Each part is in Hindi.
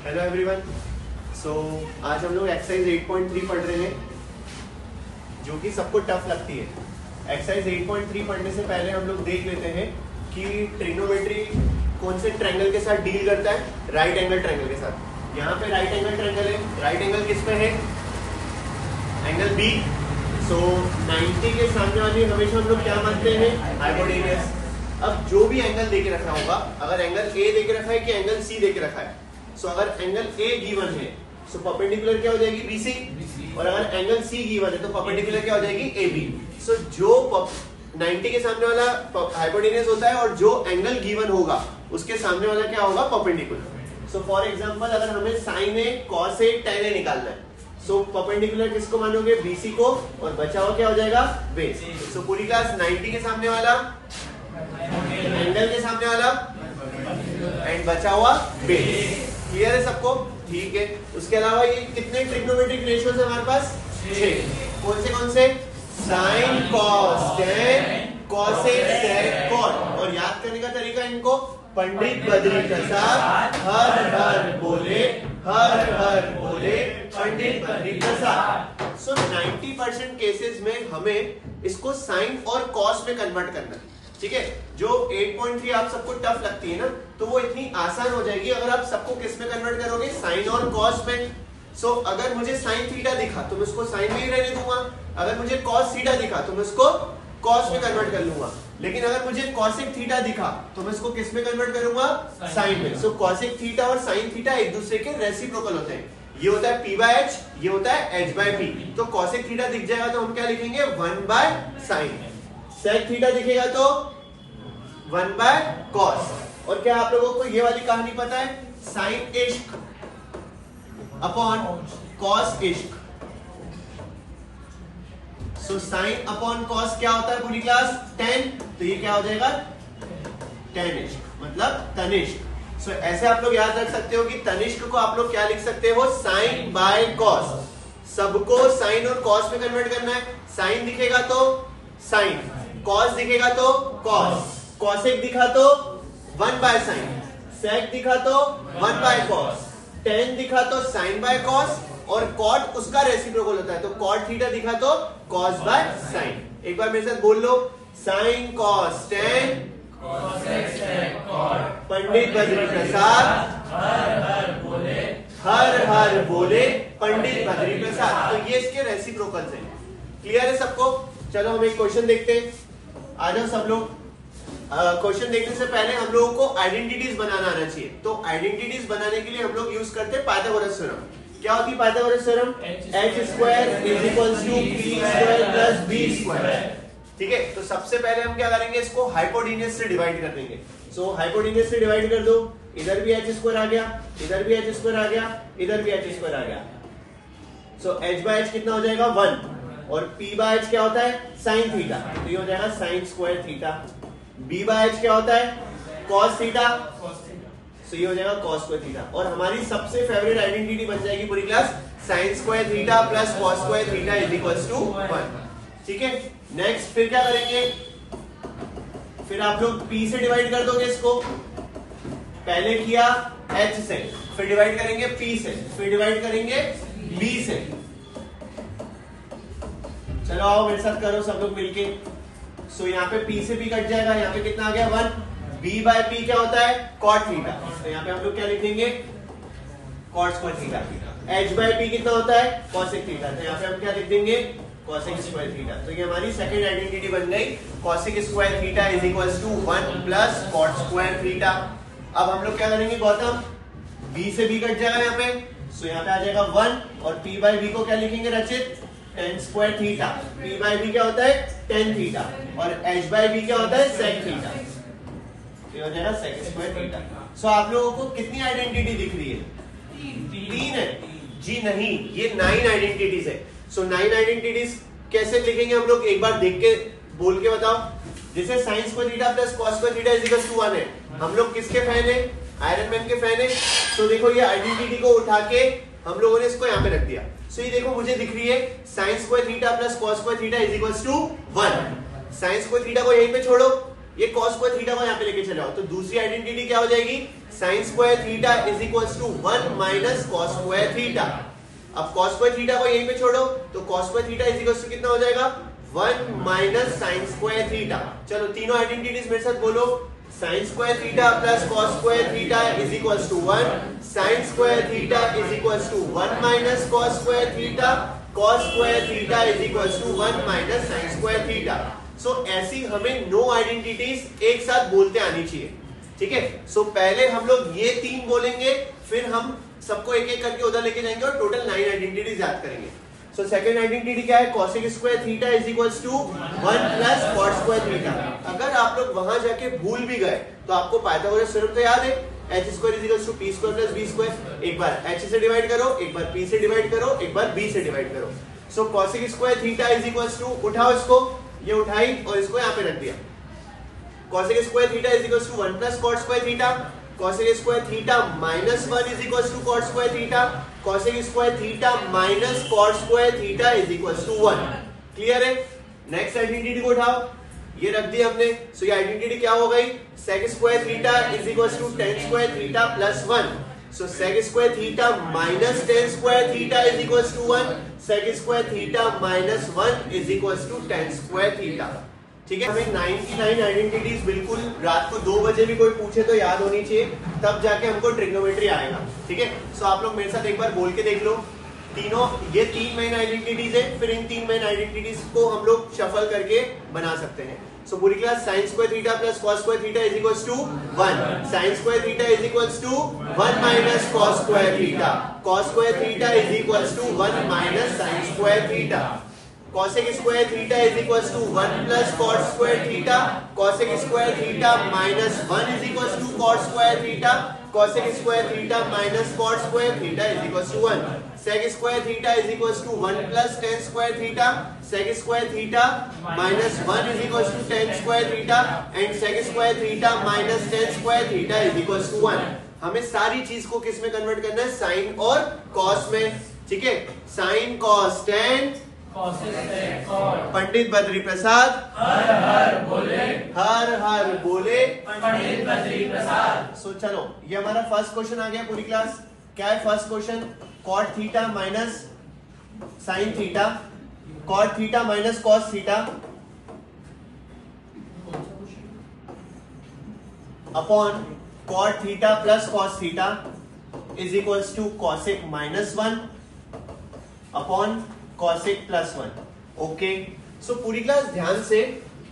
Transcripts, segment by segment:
Hello everyone. सो आज हम लोग एक्सरसाइज 8.3 पढ़ रहे हैं जो कि सबको टफ लगती है। एक्सरसाइज 8.3 पढ़ने से पहले हम लोग देख लेते हैं कि ट्रिग्नोमेट्री कौन से ट्रायंगल के साथ डील करता है। राइट एंगल ट्रायंगल के साथ। यहाँ पे राइट एंगल ट्रायंगल है। राइट एंगल किस पे है? Angle B. सो 90 के सामने वाली हमेशा हम लोग क्या मानते हैं? हाइपोटेन्यूस। अब जो भी एंगल देके रखा होगा, अगर एंगल ए देके रखा है कि एंगल सी देके रखा है, सो अगर एंगल ए गिवन है सो परपेंडिकुलर क्या हो जाएगी? बीसी। और अगर एंगल सी गिवन है तो परपेंडिकुलर क्या हो जाएगी? एबी। सो जो 90 के सामने वाला हाइपोटेन्यूस होता है और जो एंगल गिवन होगा उसके सामने वाला क्या होगा? परपेंडिकुलर। सो फॉर एग्जांपल अगर हमें sign A, cos A, tan ए निकालना है, सो परपेंडिकुलर किसको मानोगे? बीसी को, और बचा हुआ क्या हो जाएगा? बेस। सो पूरी क्लास 90 के सामने वाला, एंगल के सामने वाला एंड बचा हुआ बेस। क्लियर है सबको? ठीक है। उसके अलावा ये कितने ट्रिग्नोमेट्रिक रेशियोज है हमारे पास? 6। कौन से? Sign, cos, tan, cosec, sec, cot. और याद करने का तरीका इनको पंडित बद्री प्रसाद हर हर बोले, हर हर बोले पंडित बद्री प्रसाद। सो 90% केसेस में हमें इसको साइन और कॉस में कन्वर्ट करना है। ठीक है। जो 8.3 आप सबको टफ लगती है ना, तो वो इतनी आसान हो जाएगी अगर आप सबको किस में कन्वर्ट करोगे? साइन और कॉस में। सो अगर मुझे साइन थीटा दिखा तो मैं उसको साइन में ही रहने दूंगा। अगर मुझे कॉस थीटा दिखा तो मैं उसको कॉस में कन्वर्ट कर लूंगा। लेकिन अगर मुझे कॉसेक थीटा दिखा तो मैं इसको किस में कन्वर्ट करूंगा? साइन में। सो कॉसेक थीटा और साइन थीटा एक दूसरे के रेसिप्रोकल होते हैं। ये होता है p/h, ये होता है h/p। तो कॉसेक थीटा दिख जाएगा तो हम क्या लिखेंगे? 1/sin। सेक थीटा दिखेगा तो 1/cos। और क्या आप लोगों को ये वाली कहानी पता है? साइन इश्क अपॉन कॉस इश्क। सो साइन अपॉन कॉस क्या होता है पूरी क्लास? tan। तो ये क्या हो जाएगा? tan इश्क, मतलब तनिष्क। सो ऐसे आप लोग याद रख सकते हो कि तनिष्क को आप लोग क्या लिख सकते हो? Sine by cos. सबको साइन और कॉस में कन्वर्ट करना है। साइन दिखेगा तो साइन, कॉस दिखेगा तो कॉस, कॉसेक दिखा तो 1/sin, सेक दिखा तो 1/cos, tan दिखा तो sin बाय कॉस, और कॉट उसका रेसिप्रोकल होता है। तो कॉट थीटा दिखा तो cos बाय sin। एक बार मेरे साथ बोल लो, sin cos tan cosec sec cot Pandit Badri Prasad हर हर बोले पंडित बद्री प्रसाद। तो ये इसके रेसिप्रोकल्स हैं। क्लियर है सबको? चलो हम एक क्वेश्चन देखते हैं। आ जाओ सब लोग। क्वेश्चन देखने से पहले हम लोगों को आइडेंटिटीज बनाना आना चाहिए। तो आइडेंटिटीज बनाने के लिए हम लोग यूज करते हैं पाइथागोरस थ्योरम। क्या होती है पाइथागोरस थ्योरम? h² = b²। ठीक है। तो सबसे पहले हम क्या करेंगे? इसको हाइपोटेन्यूस से डिवाइड कर देंगे। सो हाइपोटेन्यूस से डिवाइड कर दो। इधर भी h² आ गया, इधर भी h² आ गया, इधर भी h² आ गया। सो h/h कितना हो जाएगा? 1। और p/h क्या होता है? Sine theta. तो ये हो जाएगा साइन स्क्वायर थीटा। b/h क्या होता है? cos theta. सो ये हो जाएगा cos स्क्वायर थीटा। और हमारी सबसे फेवरेट आइडेंटिटी बन जाएगी पूरी class, sine square theta plus cos square theta = 1। ठीक है। नेक्स्ट फिर क्या करेंगे? फिर आप लोग p से डिवाइड कर दोगे इसको। पहले किया h से, फिर डिवाइड करेंगे p से, फिर डिवाइड करेंगे b से। चलो आओ मेरे साथ करो सब लोग मिलके। सो यहाँ पे p से p कट जाएगा। यहाँ पे कितना आ गया? 1। b/p क्या होता है? cot theta. तो यहाँ पे हम लोग क्या लिखेंगे? cot square theta. h/p कितना होता है? cosec theta. तो यहाँ पे हम क्या लिख देंगे? cosec square theta. तो ये हमारी सेकंड आइडेंटिटी बन गई। cosec square theta = 1 plus cot square theta. अब हम लोग क्या करेंगे गौतम? b से b कट जाएगा यहाँ पे। सो यहाँ पे आ जाएगा 1, और p/b को क्या लिखेंगे रचित? tan square theta. p/b क्या होता है? tan theta. और h/b क्या होता है? sec theta. ये हो जाएगा sec स्क्वायर थीटा। सो आप लोगों को कितनी आइडेंटिटी दिख रही है? 3 है जी? नहीं, ये 9 आइडेंटिटीज है। सो 9 आइडेंटिटीज कैसे लिखेंगे हम लोग? एक बार देख के बोल के बताओ। जैसे sin square theta plus cos square theta = 1 है। हम लोग किसके फैन है? आयरन मैन के फैन है। तो देखो ये आइडेंटिटी को उठा के हम लोगों ने इसको यहाँ पे रख दिया। सो ये देखो मुझे दिख रही है sin square theta plus cos square theta = 1। sin square theta को यहीं पे छोड़ो, ये cos स्क्वायर थीटा को यहाँ पे लेके चले आओ, तो दूसरी आइडेंटिटी क्या हो जाएगी, sin square theta is equals to 1 minus cos square theta. अब cos स्क्वायर थीटा को यहीं पे छोड़ो, तो cos square theta is equals to कितना हो जाएगा, 1 माइनस sin स्क्वायर थीटा। चलो तीनों आइडेंटिटीज मेरे साथ बोलो, sin square theta plus cos square theta is equals to 1, sin square theta is equals to 1 minus cos square theta, cos square theta is equals to 1 minus sin square theta. So ऐसी हमें नो आइडेंटिटीज एक साथ बोलते आनी चाहिए, ठीक है। सो पहले हम लोग ये 3 बोलेंगे, फिर हम सबको एक एक करके उधर लेके जाएंगे और टोटल 9 आइडेंटिटीज याद करेंगे। सो सेकंड आइडेंटिटी क्या है, cosec square theta is equals to 1 plus cot square theta. अगर आप लोग वहां जाके भूल भी गए तो आपको पाइथागोरस थ्योरम तो याद है, h square is equals to p square plus b square. एक बार h से डिवाइड करो, एक बार p से डिवाइड करो, एक बार b से डिवाइड करो। So cosec square theta is equals to, उठाओ इसको, ये उठाई और इसको यहाँ पे रख दिया, cosec square theta is equals to 1 plus cot square theta, cosec square theta minus 1 is equals to cot square theta, cosec square theta minus cot square theta is equals to 1। Clear है। नेक्स्ट आइडेंटिटी को उठाओ, ये रख दिया हमने। सो ये आइडेंटिटी क्या हो गई, sec square theta is equals to tan square theta plus 1। So sec square theta minus tan square theta is equals to 1, sec square theta minus 1 is equals to tan square theta. ठीक है, हमें 99 आइडेंटिटीज बिल्कुल रात को 2 बजे भी कोई पूछे तो याद होनी चाहिए, तब जाके हमको ट्रिग्नोमेट्री आएगा। ठीक है, सो आप लोग मेरे साथ एक बार बोल के देख लो, तीनों ये 3 मेन आइडेंटिटीज है, फिर इन 3 मेन आइडेंटिटीज को हम लोग शफल करके बना सकते हैं। सो पूरी class sin square theta plus cos square theta is equals to 1, sin square theta is equals to 1 minus cos square theta, cos square theta is equals to 1 minus sin square theta, cosec square theta is equals to 1 plus cot square theta, cosec square theta minus 1 is equals to cot square theta, cosec square theta minus cot square theta is equals to 1, sec square theta is equals to 1 plus tan square theta, sec square theta minus 1 is equals to tan square theta and sec square theta minus tan square theta is equals to 1। हमें सारी चीज को किस में कन्वर्ट करना है, साइन और कॉस में। ठीक है, साइन कॉस tan, पंडित बद्री प्रसाद हर हर बोले, हर हर बोले पंडित बद्री प्रसाद। सो चलो, ये हमारा फर्स्ट क्वेश्चन आ गया पूरी क्लास। क्या है first question, cot theta minus sine theta, cot theta minus cos theta upon cot theta plus cos theta is equals to cosec minus 1 upon cosec plus 1। Okay, so पूरी क्लास ध्यान से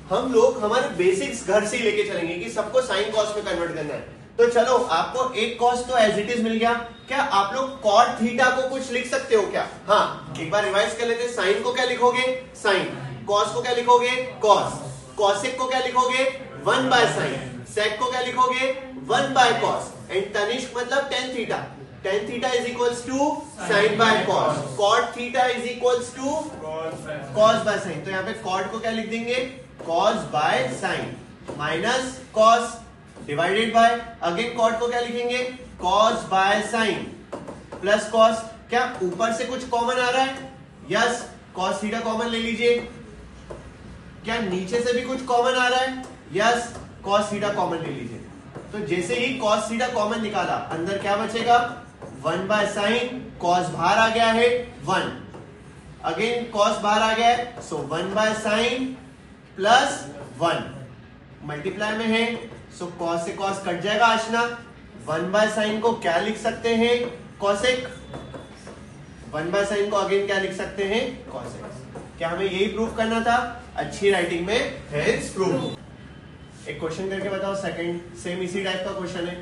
हम लोग हमारे बेसिक्स घर से ही लेके चलेंगे कि सबको साइन कॉस में कन्वर्ट करना है। तो चलो, आपको एक कॉस तो एज इट इज मिल गया। क्या आप लोग cot थीटा को कुछ लिख सकते हो क्या? हाँ, एक बार रिवाइज कर लेते हैं। साइन को क्या लिखोगे, साइन, कॉस को क्या लिखोगे, कॉस, cosec को क्या लिखोगे, 1 बाय साइन, sec को क्या लिखोगे, 1 बाय कॉस एंड तनिष्क मतलब tan theta, tan theta is equals to sine by cos, cot theta is equals to cos by sine. तो यहाँ पे cot को क्या लिख देंगे, cos by sine minus cos divided by, again cot को क्या लिखेंगे, cos by sine plus cos। क्या ऊपर से कुछ कॉमन आ रहा है? यस, cos थीटा कॉमन ले लीजिए। क्या नीचे से भी कुछ कॉमन आ रहा है? यस, cos थीटा कॉमन ले लीजिए। तो जैसे ही cos थीटा कॉमन निकाला, अंदर क्या बचेगा, 1 बाय साइन, cos बाहर आ गया है 1, अगेन cos बाहर आ गया है, सो 1 बाय साइन प्लस 1 मल्टीप्लाई में है, सो cos से cos कट जाएगा आशना। 1 बाय साइन को क्या लिख सकते हैं, cosec, 1 बाय साइन को अगेन क्या लिख सकते हैं, cosec। क्या हमें यही प्रूव करना था? अच्छी राइटिंग में हेंस प्रूव। एक क्वेश्चन करके बताओ, सेकंड सेम इसी टाइप का क्वेश्चन है।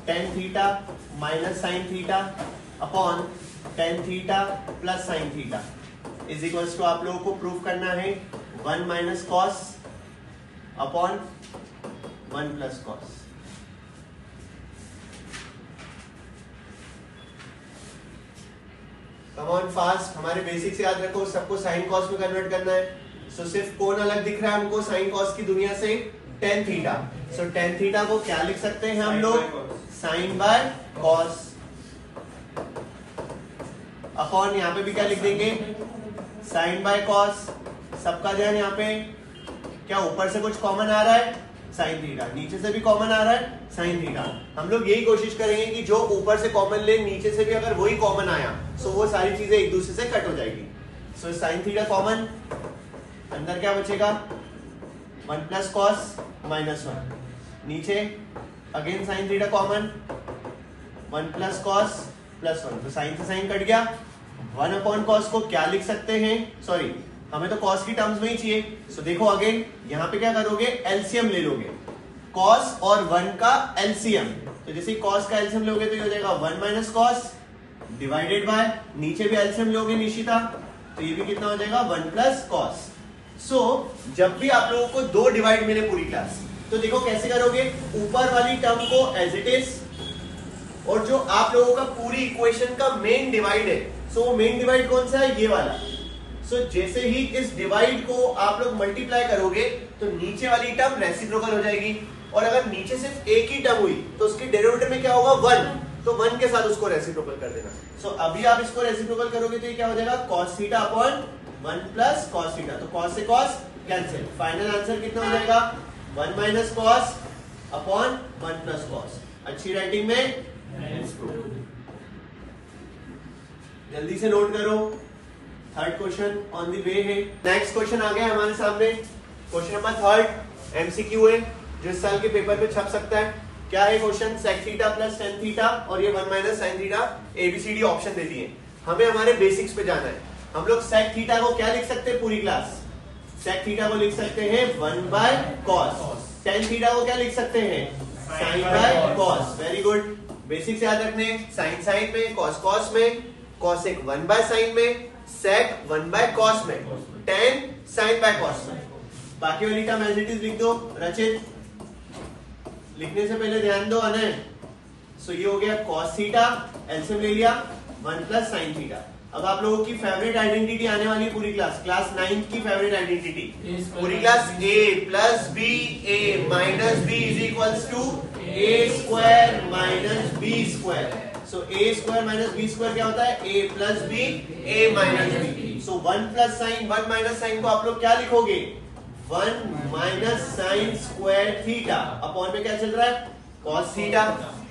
tan theta minus sine theta upon tan theta plus sine theta is equals to, आप लोगों को प्रूव करना है 1 minus cos upon 1 plus cos. Come on fast, हमारे बेसिक्स याद रखो, सबको साइन कॉस में कन्वर्ट करना है। सो सिर्फ कौन अलग दिख रहा है हमको साइन कॉस की दुनिया से, tan थीटा। सो tan थीटा को क्या लिख सकते हैं हम लोग, साइन बाय कॉस अपॉन, यहाँ पे भी क्या लिख देंगे, साइन बाय कॉस। सबका ध्यान यहाँ पे, क्या ऊपर से कुछ कॉमन आ रहा है? Sine theta. नीचे से भी कॉमन आ रहा है? Sine theta. हम लोग यही कोशिश करेंगे कि जो ऊपर से कॉमन ले, नीचे से भी अगर वही कॉमन आया सो वो सारी चीजें एक दूसरे से कट हो जाएगी। सो साइन थीटा कॉमन, अंदर क्या बचेगा? 1 प्लस कॉस माइनस 1। नीचे again sine theta common, 1 plus cos plus 1। तो साइन से साइन कट गया। 1 अपॉन कॉस को क्या लिख सकते हैं? सॉरी, हमें तो कॉस की टर्म्स में ही चाहिए। सो देखो अगेन यहाँ पे क्या करोगे? एलसीएम ले लोगे, कॉस और 1 का एलसीएम। तो जैसे कॉस का एलसीएम लोगे तो ये हो जाएगा 1 माइनस कॉस डिवाइडेड बाय, नीचे भी एलसीएम लोगे निशिता, तो ये भी कितना हो जाएगा? 1 प्लस कॉस। सो जब भी आप लोगों को 2 डिवाइड मिले पूरी क्लास, तो देखो कैसे करोगे? ऊपर वाली टर्म को एज इट इज, और जो आप लोगों का पूरी इक्वेशन का मेन डिवाइड है, सो वो मेन डिवाइड कौन सा है? ये वाला। सो जैसे ही इस डिवाइड को आप लोग मल्टीप्लाई करोगे तो नीचे वाली टर्म रेसिप्रोकल हो जाएगी, और अगर नीचे सिर्फ एक ही टर्म हुई तो उसकी डेरिवेटिव में क्या होगा? 1, तो 1 के साथ उसको रेसिप्रोकल कर देना। सो अभी आप इसको रेसिप्रोकल करोगे तो ये क्या हो जाएगा? cos theta upon 1 plus cos theta. तो cos से cos कैंसिल, फाइनल आंसर कितना हो जाएगा? 1 minus cos upon 1 plus cos। अच्छी राइटिंग में जल्दी से नोट करो। Third question on the way है। नेक्स्ट क्वेश्चन आ गया हमारे सामने, क्वेश्चन नंबर 3 एमसीक्यू है, जो इस साल के पेपर में छप सकता है। क्या है question? sec theta plus tan theta और ये 1 minus sin theta, ABCD option दे दिए। हमें हमारे बेसिक्स पे जाना है। हम लोग sec थीटा को क्या लिख सकते हैं? पूरी क्लास sec थीटा को लिख सकते हैं 1 बाय cos। tan थीटा को क्या लिख सकते हैं? sin by cos। Very good, basics याद रखने। sin साइन में, cos cos में, cosec 1 बाय sin में, sec 1 बाय cos में, tan sin बाय cos में। बाकी वाली टर्म एज इट इज लिख दो। रचित, लिखने से पहले ध्यान दो अनय। सो ये हो गया cos थीटा, एलसीएम ले लिया, 1 प्लस sin थीटा। अब आप लोगों की फेवरेट आइडेंटिटी आने वाली है पूरी क्लास 9 की फेवरेट आइडेंटिटी पूरी class, a plus B A minus B is equals to a square minus B square. So a square minus B square क्या होता है? a plus B a minus B. So 1 plus sine 1 minus sine को आप लोग क्या लिखोगे? 1 minus sine square theta upon में क्या चल रहा है? cos theta.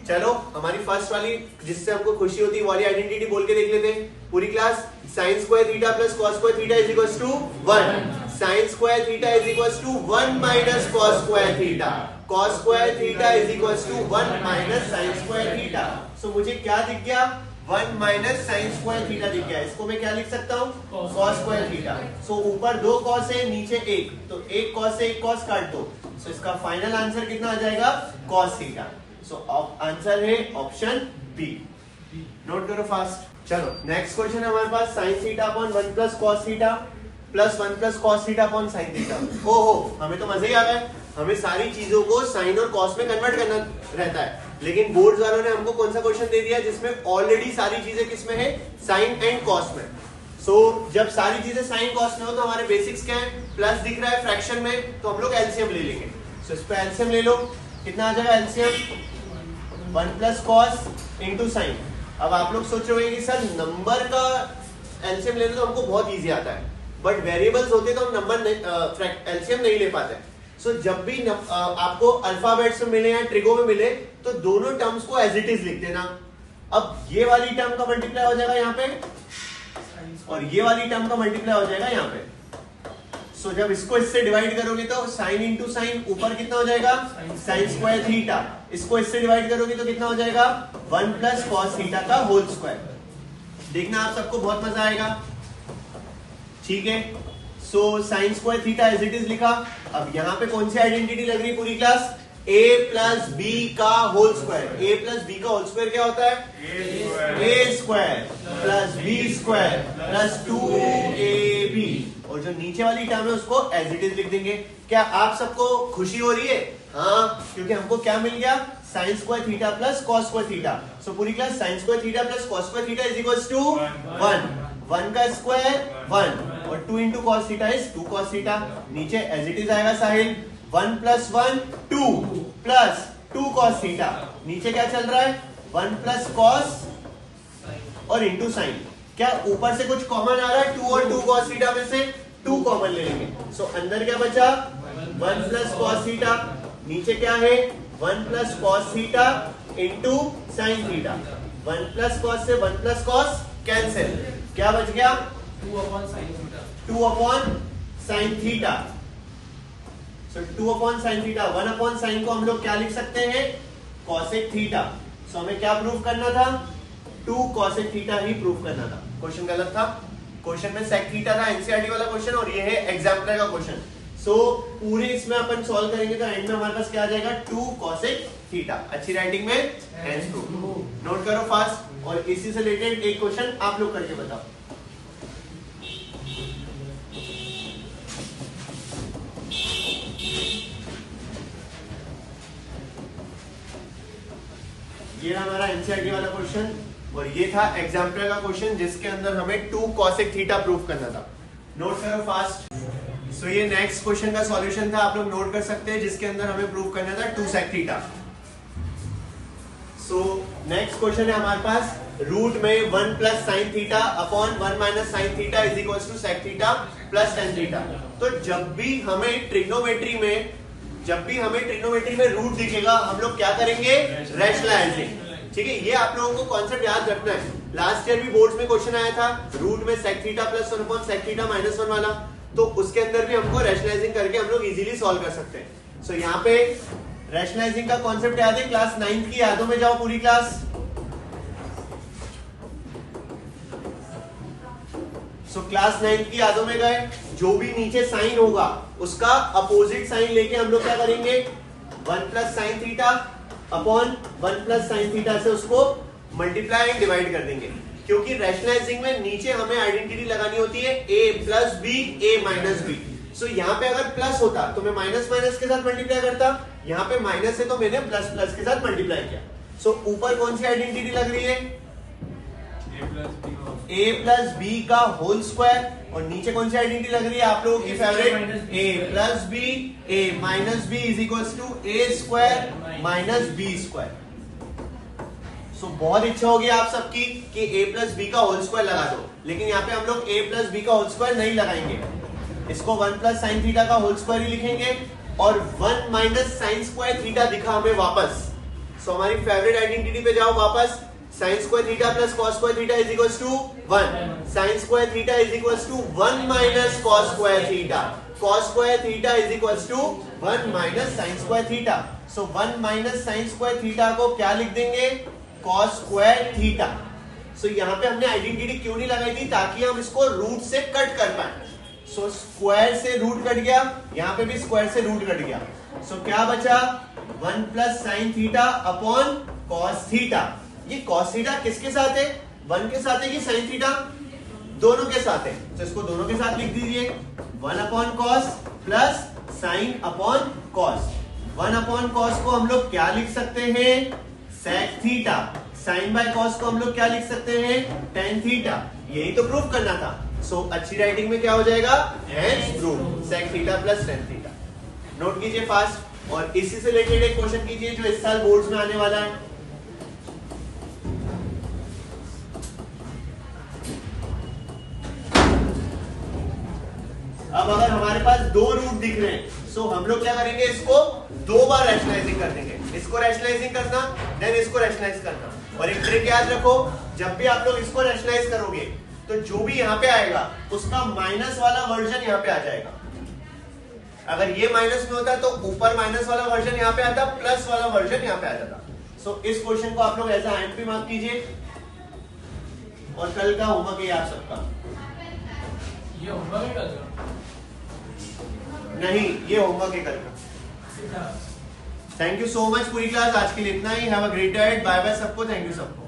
चलो हमारी फर्स्ट वाली जिससे हमको खुशी होती है वाली आइडेंटिटी बोल के देख लेते हैं। पूरी class sin square theta plus cos square theta is equals to 1। sin square theta is equals to 1 minus cos square theta. cos square theta is equals to 1 minus sin square theta. So मुझे क्या दिख गया? 1 माइनस साइन स्क्वायर थीटा दिख गया। इसको मैं क्या लिख सकता हूँ? cos square theta. सो ऊपर 2 cos है, नीचे 1, तो 1 cos से 1 cos काट दो। सो इसका फाइनल आंसर कितना आ जाएगा? cos theta. सो आंसर है ऑप्शन बी। नोट करो फास्ट। चलो नेक्स्ट क्वेश्चन है हमारे पास, sin theta upon 1 plus cos theta plus 1 plus cos theta upon sin theta. ओहो, हमें तो मजा ही आ गया। हमें सारी चीजों को sin और cos में कन्वर्ट करना रहता है, लेकिन बोर्ड वालों ने हमको कौन सा क्वेश्चन दे दिया जिसमें ऑलरेडी सारी चीजें किसमें है? sin एंड cos में। सो जब सारी चीजें sin cos में हो तो हमारे बेसिक्स क्या है? प्लस दिख रहा है फ्रैक्शन में, तो हम लोग एलसीएम ले लेंगे। सो इस पे एलसीएम ले लो, कितना आ जाएगा LCM? 1 plus cos into sine. अब आप लोग सोच रहे हो कि सर नंबर का एलसीएम लेने तो हमको बहुत इजी आता है, बट वेरिएबल्स होते तो हम नंबर एलसीएम नहीं ले पाते। सो जब भी आपको अल्फाबेट्स में मिले या ट्रिगो में मिले तो दोनों टर्म्स को एज इट इज लिख देना। अब ये वाली टर्म का मल्टीप्लाई हो जाएगा यहाँ पे, और ये वाली टर्म का मल्टीप्लाई हो जाएगा यहाँ पे। सो जब इसको इससे डिवाइड करोगे तो साइन इंटू साइन, ऊपर कितना हो जाएगा? Sine square theta. इसको इससे डिवाइड करोगे तो कितना हो जाएगा? 1 प्लस cos थीटा का होल स्क्वायर। देखना आप सबको बहुत मजा आएगा। ठीक है, so sine square theta as it is लिखा। अब यहाँ पे कौन सी आइडेंटिटी लग रही है पूरी क्लास? a प्लस बी का whole square. a plus B का होल स्क्वायर क्या होता है? a square plus B square plus 2ab, और जो नीचे वाली टर्म है उसको एज इट इज लिख देंगे। क्या आप सबको खुशी हो रही है? हाँ, क्योंकि हमको क्या मिल गया? Sine square theta plus cos square theta. So पूरी class sine square theta plus cos square theta is equals to 1 का स्क्वायर 1 और 2 into cos theta is 2 cos theta. नीचे एज इट इज आएगा Sahil 1 plus 1 2 plus 2 cos theta. नीचे क्या चल रहा है? 1 प्लस cos और इंटू साइन। क्या ऊपर से कुछ कॉमन आ रहा है? 2 और 2 cos थीटा में से 2 कॉमन ले लेंगे। सो अंदर क्या बचा? 1 प्लस कॉस थीटा, नीचे क्या है 1 plus cos theta into sine theta. 1 plus cos से 1 प्लस कॉस कैंसिल, क्या बच गया 2 upon sine theta. 2 upon sine theta. So 2 upon sine theta, 1 upon sine को हम लोग क्या लिख सकते हैं कॉसेक थीटा। सो हमें क्या प्रूव करना था 2 कॉसेक थीटा ही प्रूव करना था। क्वेश्चन गलत था, क्वेश्चन में सेक थीटा था एनसीईआरटी वाला क्वेश्चन और ये है एग्जाम्पलर का क्वेश्चन। सो पूरे इसमें अपन सॉल्व करेंगे तो एंड में हमारे पास क्या आ जाएगा 2 कॉसेक थीटा। अच्छी राइटिंग में हेंस प्रूफ। नोट करो फास्ट और इसी से रिलेटेड एक क्वेश्चन आप लोग करके बताओ। ये हमारा एनसीईआरटी वाला क्वेश्चन और ये था एग्जाम्पलर का क्वेश्चन जिसके अंदर हमें 2 कॉसेक थीटा प्रूफ करना था। नोट करो फास्ट। सो ये नेक्स्ट क्वेश्चन का सॉल्यूशन था, आप लोग नोट कर सकते हैं, जिसके अंदर हमें प्रूफ करना था 2 sec theta. So next question है हमारे पास रूट में 1 plus sine theta upon 1 minus sine theta is equal to sec theta plus tan theta. तो जब भी हमें ट्रिग्नोमेट्री में रूट दिखेगा हम लोग क्या करेंगे रैशनलाइजिंग। ठीक है, ये आप लोगों को कॉन्सेप्ट याद रखना है। लास्ट ईयर भी बोर्ड्स में क्वेश्चन आया था रूट में sec theta plus 1 upon sec theta minus 1 वाला, तो उसके अंदर भी हमको रैशनलाइजिंग करके हम लोग इजीली सॉल्व कर सकते हैं। सो यहाँ पे रैशनलाइजिंग का कॉन्सेप्ट याद है, क्लास 9th की यादों में जाओ पूरी क्लास। सो क्लास 9th की यादों में गए, जो भी नीचे साइन होगा उसका अपोजिट साइन लेके हम लोग क्या करेंगे 1 plus sine theta upon 1 plus sine theta से उसको मल्टीप्लाई एंड डिवाइड कर देंगे। क्योंकि रैशनलाइजिंग में नीचे हमें आइडेंटिटी लगानी होती है a plus B a minus B. So यहाँ पे अगर प्लस होता तो मैं माइनस माइनस के साथ मल्टीप्लाई करता, यहाँ पे माइनस है तो मैंने प्लस प्लस के साथ मल्टीप्लाई किया। सो ऊपर कौन सी आइडेंटिटी लग रही है a प्लस बी का होल स्क्वायर और नीचे कौन सी आइडेंटिटी लग रही है आप लोगों की favourite a plus B a minus B is equal to a square minus B square. So बहुत इच्छा होगी आप सबकी कि a प्लस बी का होल स्क्वायर लगा दो, लेकिन यहाँ पे हम लोग a प्लस बी का होल स्क्वायर नहीं लगाएंगे, इसको 1 प्लस साइन थीटा का होल स्क्वायर ही लिखेंगे और 1 माइनस साइन स्क्वायर थीटा दिखा हमें वापस। सो हमारी फेवरेट आइडेंटिटी पे जाओ वापस, sine square theta plus cos square theta is equal to 1, sine square theta is equal to 1 minus cos square theta, cos square theta is equal to 1 minus sine square theta. So 1 minus sine square theta को क्या लिख देंगे कॉस स्क्वायर थीटा। सो यहाँ पे हमने आइडेंटिटी क्यों नहीं लगाई थी, ताकि हम इसको रूट से कट कर पाए। सो स्क्वायर से रूट कट गया, यहाँ पे भी स्क्वायर से रूट कट गया। सो क्या बचा 1 plus sine theta upon cos theta. ये कॉस थीटा किसके साथ है 1 के साथ है कि साइन थीटा, दोनों के साथ है, तो इसको दोनों के साथ लिख दीजिए 1 upon cos plus sine upon cos. 1 upon cos को हम लोग क्या लिख सकते हैं sec theta, sine by cos को हम लोग क्या लिख सकते हैं टेन थीटा। यही तो प्रूफ करना था। सो अच्छी राइटिंग में क्या हो जाएगा hence proof sec theta plus tan theta. Note कीजिए फास्ट और इसी से रिलेटेड एक क्वेश्चन कीजिए जो इस साल बोर्ड्स में आने वाला है। अब अगर हमारे पास 2 रूट दिख रहे हैं सो हम लोग क्या करेंगे इसको 2 बार रैशनलाइजिंग कर देंगे, इसको रैशनलाइजिंग करना देन इसको रैशनलाइज करना। और एक ट्रिक याद रखो, जब भी आप लोग इसको रैशनलाइज करोगे तो जो भी यहाँ पे आएगा उसका माइनस वाला वर्जन यहाँ पे आ जाएगा। अगर ये माइनस में होता तो ऊपर माइनस वाला वर्जन यहाँ पे आता, प्लस वाला वर्जन यहाँ पे आ जाता। सो इस क्वेश्चन को आप लोग ऐसा एंट्री मार्क कीजिए और कल का होमवर्क है आप सबका। ये होमवर्क है कल का? नहीं, ये होमवर्क है कल का। थैंक यू सो मच पूरी क्लास, आज के लिए इतना ही। Have a great day, bye bye सबको, थैंक यू सबको।